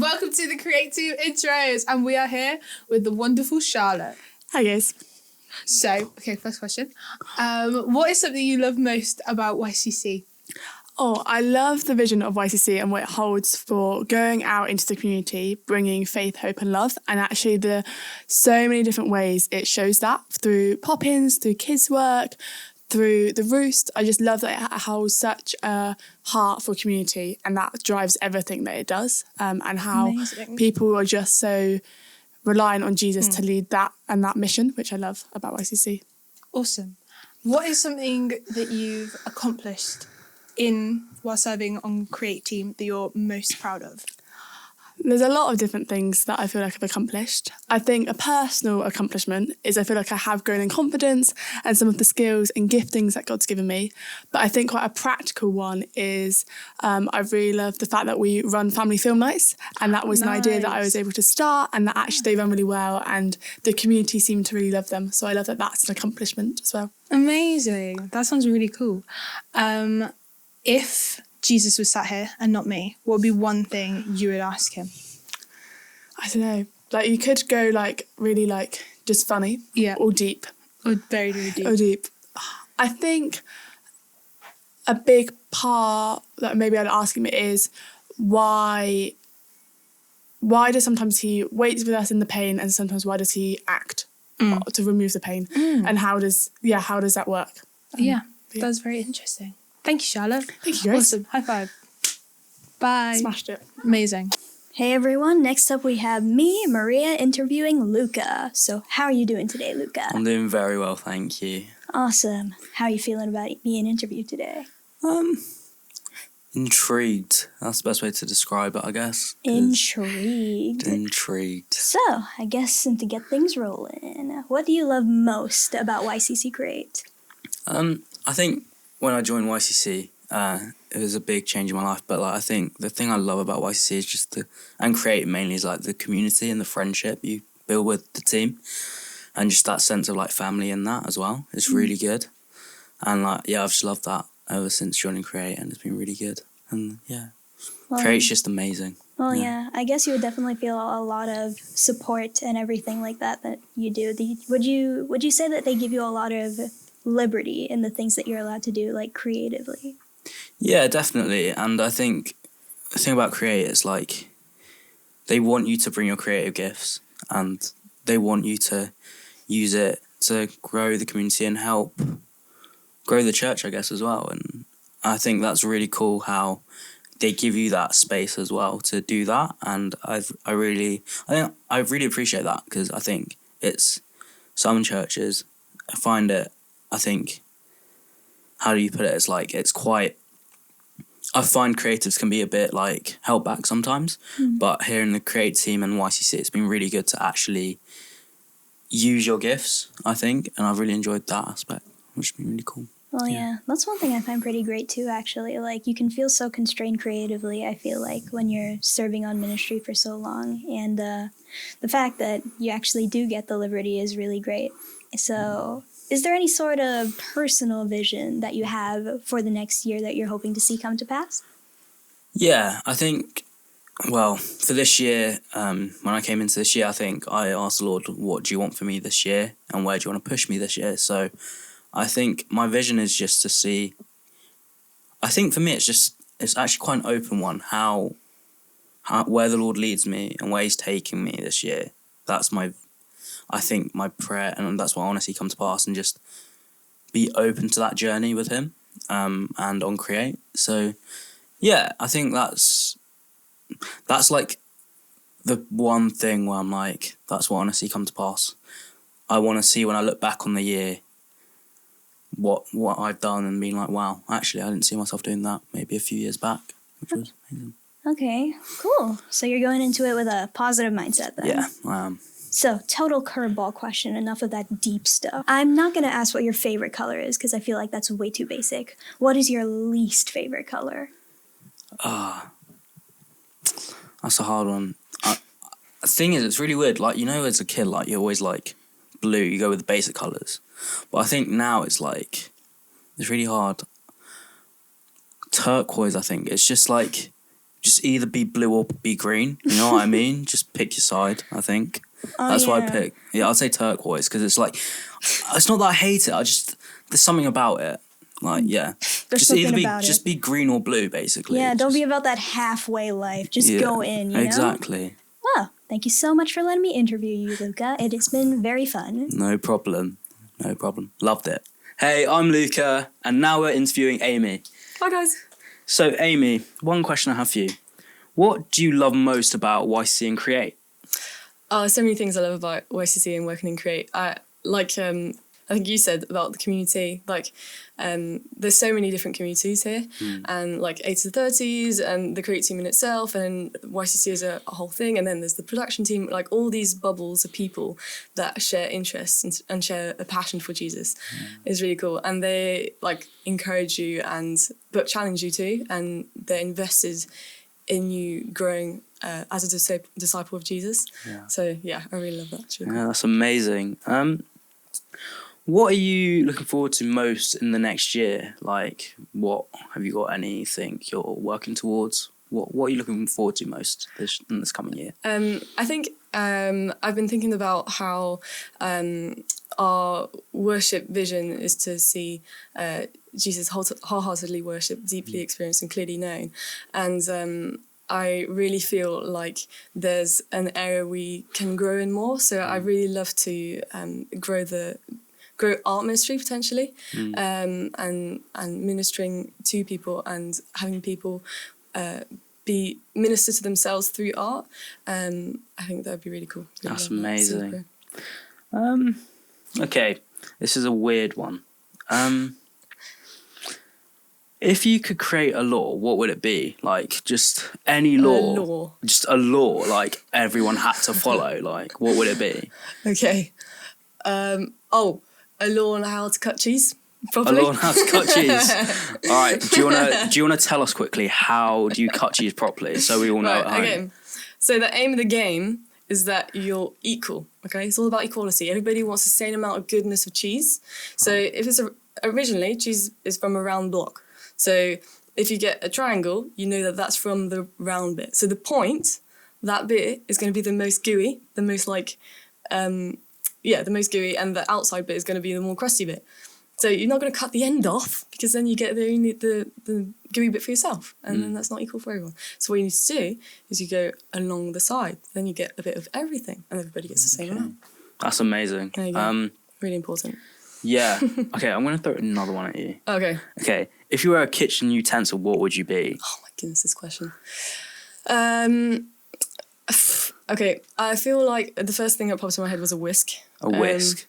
Welcome to the Creative Intros, and we are here with the wonderful Charlotte. Hi guys. So, okay, first question. What is something you love most about YCC? Oh, I love the vision of YCC and what it holds for going out into the community, bringing faith, hope and love. And actually the so many different ways it shows that through pop-ins, through kids' work, through the Roost. I just love that it holds such a heart for community, and that drives everything that it does. And how people are just so reliant on Jesus to lead that and that mission, which I love about YCC. Awesome. What is something that you've accomplished while serving on Create Team that you're most proud of? There's a lot of different things that I feel like I've accomplished. I think a personal accomplishment is I feel like I have grown in confidence and some of the skills and giftings that God's given me. But I think quite a practical one is I really love the fact that we run family film nights, and that was an idea that I was able to start, and that actually they run really well and the community seemed to really love them. So I love that that's an accomplishment as well. Amazing. That sounds really cool. If Jesus was sat here and not me, what would be one thing you would ask him? I don't know. Like, you could go like really like just funny, or deep, or very, very deep. Or deep. I think a big part that maybe I'd ask him is why does sometimes he waits with us in the pain, and sometimes why does he act to remove the pain, and how does that work? That's very interesting. Thank you, Charlotte. Thank you, guys. Awesome. High five. Bye. Smashed it. Amazing. Hey everyone, next up we have me, Maria, interviewing Luca. So how are you doing today, Luca? I'm doing very well, thank you. Awesome. How are you feeling about being interviewed today? Intrigued. That's the best way to describe it, I guess. Intrigued. So, I guess to get things rolling, what do you love most about YCC Create? I think when I joined YCC, it was a big change in my life. But I think the thing I love about YCC is just and Create mainly, is the community and the friendship you build with the team, and just that sense of family in that as well. It's really good, and I've just loved that ever since joining Create, and it's been really good. And Create's just amazing. Well, yeah, I guess you would definitely feel a lot of support and everything like that you do. Would you say that they give you a lot of liberty in the things that you're allowed to do, creatively? Yeah, definitely. And I think the thing about Create is they want you to bring your creative gifts, and they want you to use it to grow the community and help grow the church, I guess, as well. And I think that's really cool how they give you that space as well to do that. And I really appreciate that, because I think it's some churches, I think, how do you put it? It's it's quite, I find creatives can be a bit held back sometimes, but here in the Create team and YCC, it's been really good to actually use your gifts, I think, and I've really enjoyed that aspect, which has been really cool. Well, yeah, that's one thing I find pretty great too, actually. You can feel so constrained creatively, I feel when you're serving on ministry for so long, and the fact that you actually do get the liberty is really great. So, is there any sort of personal vision that you have for the next year that you're hoping to see come to pass? Yeah, I think, for this year, when I came into this year, I think I asked the Lord, what do you want for me this year, and where do you want to push me this year? So I think my vision is just to see, I think for me it's actually quite an open one, how where the Lord leads me and where he's taking me this year. That's my prayer, and that's what I want to see come to pass, and just be open to that journey with him, and on Create. So yeah, I think that's the one thing where I'm that's what I want to see come to pass. I want to see when I look back on the year what I've done, and being wow, actually I didn't see myself doing that maybe a few years back, which was amazing. Okay, cool. So you're going into it with a positive mindset then? Yeah, I am. So, total curveball question, enough of that deep stuff. I'm not going to ask what your favorite color is, because I feel like that's way too basic. What is your least favorite color? That's a hard one. The thing is, it's really weird. As a kid, you always blue, you go with the basic colours. But I think now it's it's really hard. Turquoise, I think. It's just just either be blue or be green. You know what I mean? Just pick your side, I think. That's why I pick. Yeah, I'd say turquoise because it's like, it's not that I hate it. There's something about it. Like, yeah. There's just something either about it. be green or blue, basically. Yeah, don't be about that halfway life. Just go in, you know? Exactly. Well, thank you so much for letting me interview you, Luca. It has been very fun. No problem. No problem. Loved it. Hey, I'm Luca, and now we're interviewing Amy. Hi guys. So, Amy, one question I have for you. What do you love most about YCC and Create? So many things I love about YCC and working in Create. I think you said about the community, there's so many different communities here, and like 8 to 30s and the Create team in itself, and YCC is a whole thing, and then there's the production team, like all these bubbles of people that share interests and share a passion for Jesus is really cool, and they like encourage you but challenge you too, and they're invested in you growing as a disciple of Jesus. Yeah. So yeah, I really love that. It's really cool. That's amazing. What are you looking forward to most in the next year? Like, what have you got anything you're working towards? What are you looking forward to most in this coming year? I think I've been thinking about how our worship vision is to see Jesus wholeheartedly worshipped, deeply experienced and clearly known. And I really feel like there's an area we can grow in more. So I really love to grow art ministry potentially, and ministering to people and having people be minister to themselves through art. I think that would be really cool. Really That's amazing. Okay, this is a weird one. If you could create a law, what would it be? Like, just any law? Just a law, like everyone had to follow. Like, what would it be? Okay. A law on how to cut cheese, properly. A law on how to cut cheese. All right. Do you wanna tell us quickly how do you cut cheese properly so we all know at home? Okay. So the aim of the game is that you're equal. Okay, it's all about equality. Everybody wants the same amount of goodness of cheese. So if it's originally cheese is from a round block. So if you get a triangle, you know that that's from the round bit. So the point, that bit is going to be the most gooey, the most the most gooey, and the outside bit is going to be the more crusty bit. So you're not going to cut the end off because then you get the gooey bit for yourself, and then that's not equal for everyone. So what you need to do is you go along the side. Then you get a bit of everything, and everybody gets the same amount. That's amazing. There you go. Really important. Yeah. Okay, I'm going to throw another one at you. Okay. Okay. If you were a kitchen utensil, what would you be? Oh my goodness, this question. Okay, I feel like the first thing that popped in my head was a whisk. A whisk?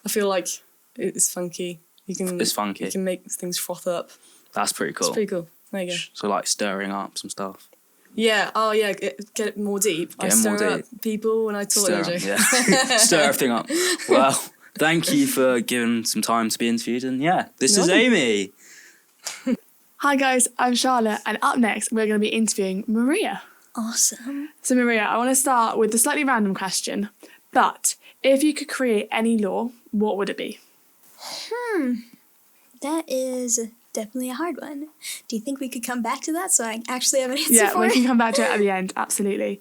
I feel like it's funky. It's funky. You can make things froth up. That's pretty cool. It's pretty cool. There you go. So like stirring up some stuff. Yeah. Oh yeah. Get it more deep. I stir up people when I talk. Yeah. Stir everything up. Well, thank you for giving some time to be interviewed. And yeah, this is Amy. Hi guys, I'm Charlotte, and up next we're going to be interviewing Maria. Awesome. So Maria, I want to start with a slightly random question, but if you could create any law, what would it be? That is definitely a hard one. Do you think we could come back to that so I actually have an answer for it? Yeah, we can come back to it at the end, absolutely.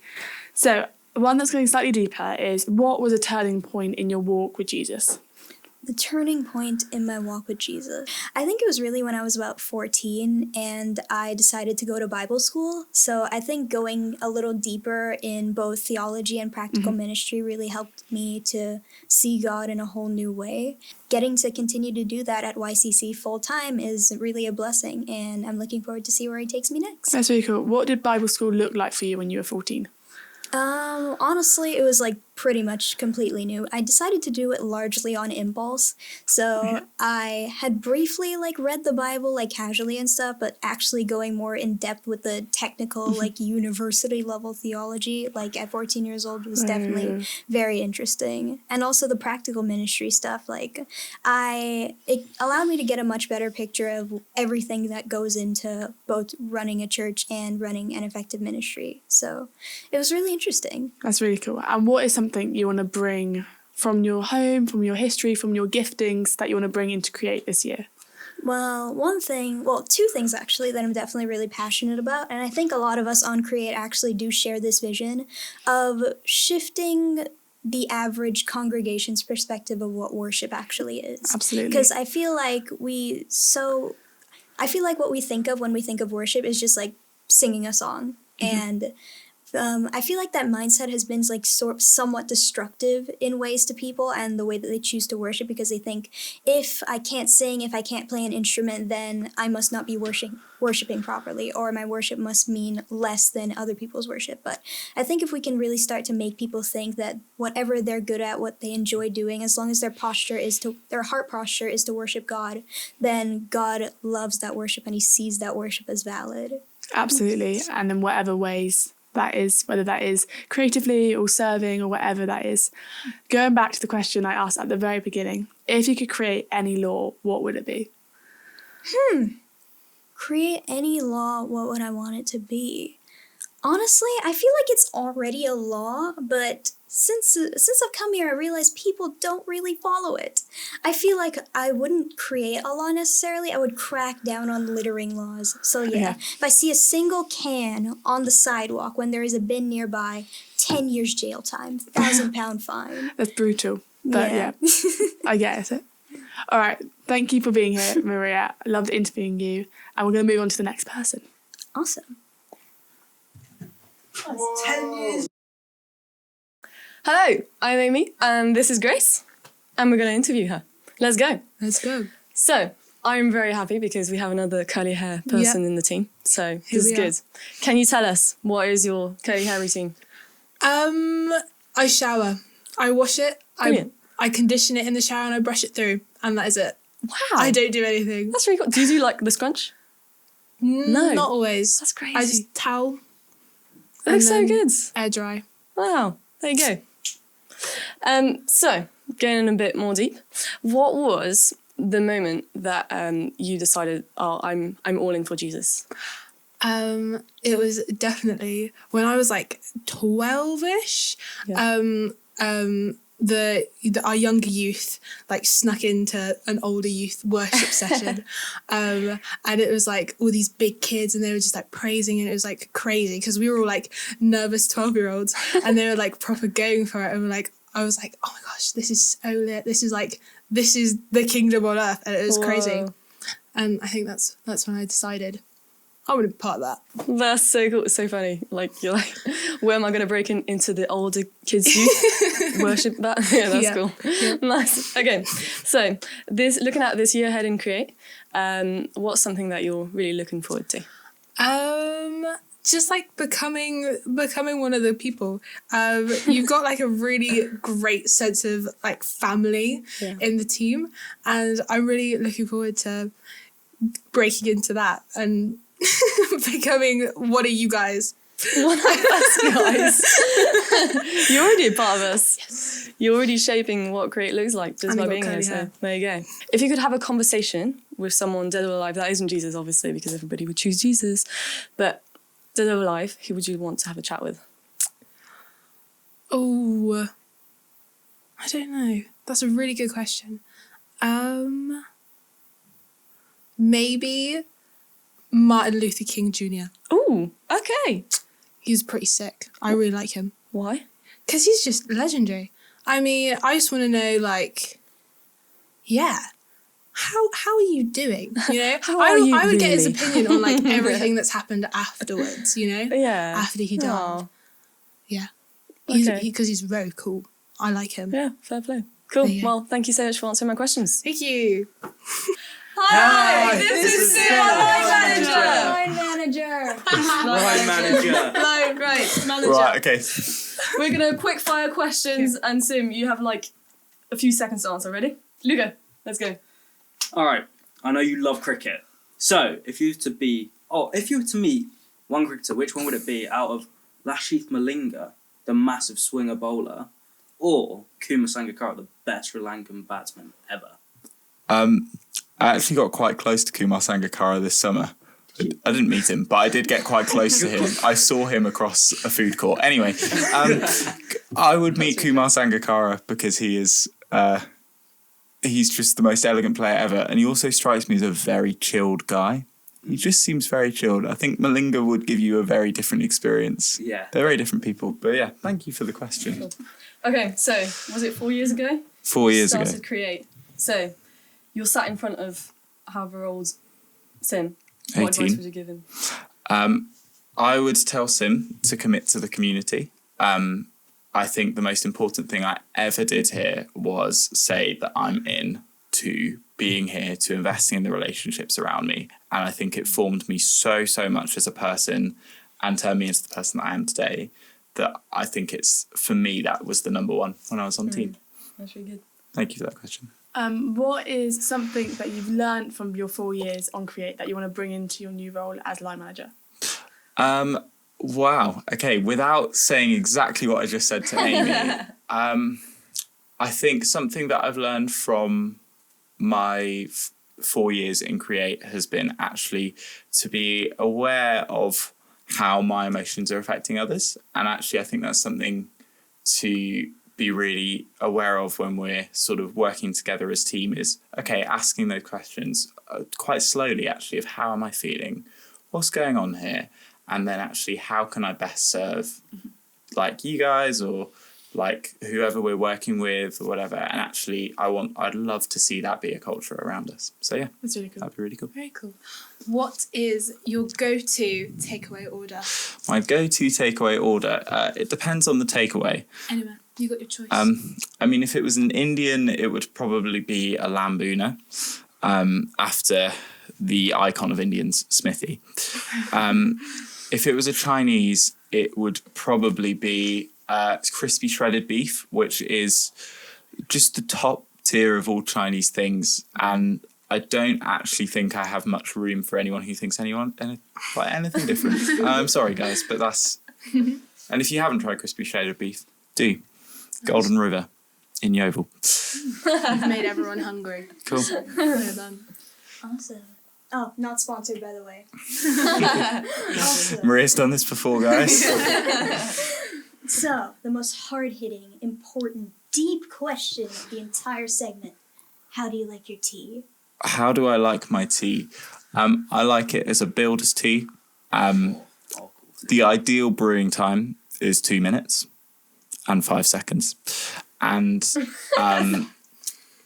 So one that's going slightly deeper is, what was a turning point in your walk with Jesus? The turning point in my walk with Jesus. I think it was really when I was about 14 and I decided to go to Bible school. So I think going a little deeper in both theology and practical ministry really helped me to see God in a whole new way. Getting to continue to do that at YCC full time is really a blessing, and I'm looking forward to see where he takes me next. That's really cool. What did Bible school look like for you when you were 14? Honestly, it was pretty much completely new. I decided to do it largely on impulse. So I had briefly read the Bible casually and stuff, but actually going more in depth with the technical university level theology at 14 years old was definitely very interesting. And also the practical ministry stuff, it allowed me to get a much better picture of everything that goes into both running a church and running an effective ministry. So it was really interesting. That's really cool. And what is something you want to bring from your home, from your history, from your giftings that you want to bring into Create this year? Well, two things actually that I'm definitely really passionate about, and I think a lot of us on Create actually do share this vision of shifting the average congregation's perspective of what worship actually is. Absolutely. Because I feel like what we think of when we think of worship is just like singing a song, and I feel like that mindset has been like somewhat destructive in ways to people and the way that they choose to worship, because they think if I can't sing, if I can't play an instrument, then I must not be worshiping properly, or my worship must mean less than other people's worship. But I think if we can really start to make people think that whatever they're good at, what they enjoy doing, as long as their heart posture is to worship God, then God loves that worship and he sees that worship as valid. Absolutely. And in whatever ways that is, whether that is creatively or serving or whatever that is. Going back to the question I asked at the very beginning, if you could create any law, what would it be? Create any law, what would I want it to be? Honestly, I feel like it's already a law, but since I've come here, I realize people don't really follow it. I feel like I wouldn't create a law necessarily. I would crack down on littering laws. So yeah, if I see a single can on the sidewalk when there is a bin nearby, 10 years jail time, £1,000 fine. That's brutal, but yeah I get it. All right, thank you for being here, Maria. I loved interviewing you, and we're going to move on to the next person. Awesome. 10 years. Hello, I'm Amy, and this is Grace, and we're going to interview her. Let's go. Let's go. So, I'm very happy because we have another curly hair person in the team, so this is good. Can you tell us, what is your curly hair routine? I shower. I wash it. I condition it in the shower and I brush it through, and that is it. Wow. I don't do anything. That's really cool. Do you do, like, the scrunch? No. Not always. That's crazy. I just towel. It looks so good. Air dry. Wow. There you go. So, going in a bit more deep, what was the moment that you decided, I'm all in for Jesus? It was definitely when I was like 12-ish. Our younger youth like snuck into an older youth worship session, and it was like all these big kids and they were just like praising, and it was like crazy because we were all like nervous 12-year-olds and they were like proper going for it, and I was like, oh my gosh, this is so lit, this is the kingdom on earth, and it was crazy. And I think that's when I decided I want to be part of that. That's so cool. It's so funny. Like, you're like, where am I going to break into the older kids' youth? Worship that? Yeah, that's cool. Yeah. Nice. Okay. So, looking at this year ahead in Create, what's something that you're really looking forward to? Just like becoming one of the people. You've got like a really great sense of like family in the team, and I'm really looking forward to breaking into that and becoming one of you guys. One of us guys. You're already a part of us. Yes. You're already shaping what Create looks like just by being here. So there you go. If you could have a conversation with someone dead or alive, that isn't Jesus, obviously, because everybody would choose Jesus, but dead or alive, who would you want to have a chat with? Oh, I don't know. That's a really good question. Maybe Martin Luther King Jr. Ooh, okay. He's pretty sick. I really like him. Why? Because he's just legendary. I mean, I just want to know, like, how are you doing? You know, I would get his opinion on like everything that's happened afterwards. You know, after he died. Yeah, because he's very cool. I like him. Yeah, fair play. Cool. Well, thank you so much for answering my questions. Thank you. Hi, this is Sim, line Manager. Right, okay. We're going to quick fire questions, and Sim, you have like a few seconds to answer. Ready? Luca, let's go. All right. I know you love cricket. So, if you were to meet one cricketer, which one would it be out of Lasith Malinga, the massive swinger bowler, or Kumar Sangakkara, the best Sri Lankan batsman ever? I actually got quite close to Kumar Sangakkara this summer. I didn't meet him, but I did get quite close to him. I saw him across a food court. Anyway, I would meet Kumar Sangakkara because he is he's just the most elegant player ever. And he also strikes me as a very chilled guy. He just seems very chilled. I think Malinga would give you a very different experience. Yeah. They're very different people. But yeah, thank you for the question. Okay, so was it 4 years ago? 4 years ago. Started Create. So you're sat in front of however old Sim. What 18. advice would you give him? I would tell Sim to commit to the community. I think the most important thing I ever did here was say that I'm in to being here, to investing in the relationships around me. And I think it formed me so much as a person and turned me into the person that I am today, that I think it's, for me, that was the number one when I was on team. That's really good. Thank you for that question. What is something that you've learned from your 4 years on Create that you want to bring into your new role as line manager? Wow. Okay, without saying exactly what I just said to Amy, I think something that I've learned from my 4 years in Create has been actually to be aware of how my emotions are affecting others. And actually, I think that's something to be really aware of when we're sort of working together as team is, okay, asking those questions quite slowly, actually, of how am I feeling? What's going on here? And then actually, how can I best serve like you guys or like whoever we're working with or whatever. And actually, I'd love to see that be a culture around us. So yeah, That's really cool. that'd be really cool. Very cool. What is your go-to takeaway order? My go-to takeaway order, it depends on the takeaway. Anyway, you got your choice. I mean, if it was an Indian, it would probably be a lamb bhuna, after the icon of Indians, Smithy. If it was a Chinese, it would probably be crispy shredded beef, which is just the top tier of all Chinese things. And I don't actually think I have much room for anyone who thinks anything different. I'm sorry, guys, but that's... And if you haven't tried crispy shredded beef, do. Golden River in Yeovil. You've made everyone hungry. Cool. Well done. Awesome. Oh, not sponsored, by the way. Awesome. Maria's done this before, guys. So, the most hard-hitting, important, deep question of the entire segment. How do you like your tea? How do I like my tea? I like it as a builder's tea. The ideal brewing time is 2 minutes and 5 seconds. And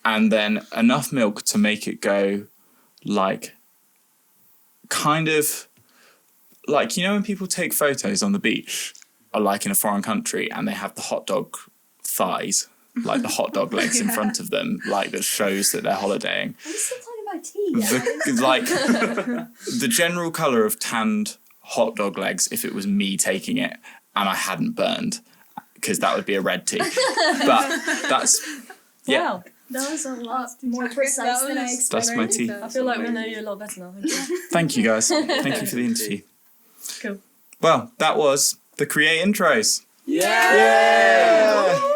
then enough milk to make it go like, kind of like, you know when people take photos on the beach or like in a foreign country and they have the hot dog thighs, like the hot dog legs in front of them, like that shows that they're holidaying. Are we still talking about tea, guys? Like the general colour of tanned hot dog legs if it was me taking it and I hadn't burned, because that would be a red tea. But that's, yeah. Wow. That was a lot more precise than I expected. That's my tea. I feel like we know you a lot better now. Thank you. Thank you, guys. Thank you for the interview. Cool. Well, that was the Create Intros. Yeah! Yeah!